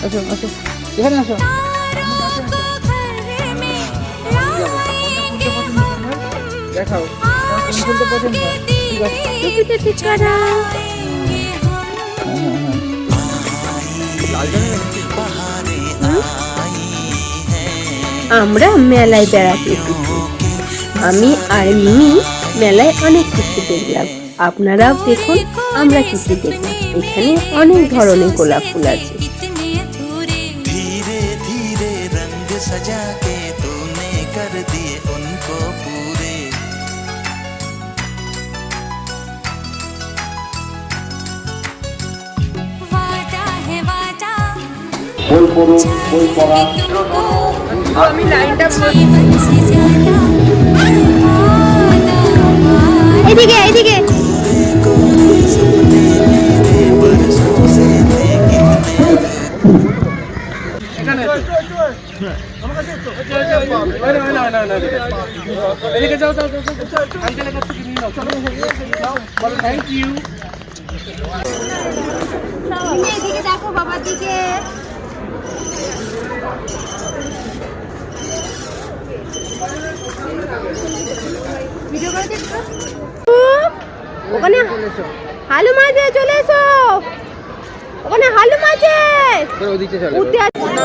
আসো আসো, এখানে আসো। দেখাও কোন ফুলটা পছন্দ। ঠিক আছে, টুপিতে ঠিক করা। আমরা মেলায় বেড়াতে এসেছি। আমি আর মিমি মেলায় অনেক কিছু দেখলাম। আপনারাও দেখুন আমরা কিছু দেখলাম। এখানে অনেক ধরনের গোলাপ ফুল আছে। धीरे धीरे रंग सजा के तूने कर दिए उनको पूरे। वादा है वादा আমি লাইনটা এদিকে এদিকে এখানে এদিকে যাও যাও যাও, আঙ্কেলের কাছ থেকে নিয়ে নাও, চলো বলো থ্যাংক ইউ। এদিকে দেখো বাবার দিকে। ভিডিও করে দেখো। ওখানে হালু মাঝে চলে এসো। ওখানে হালু মাঝে ওদিকে চলো। উঠতে চলো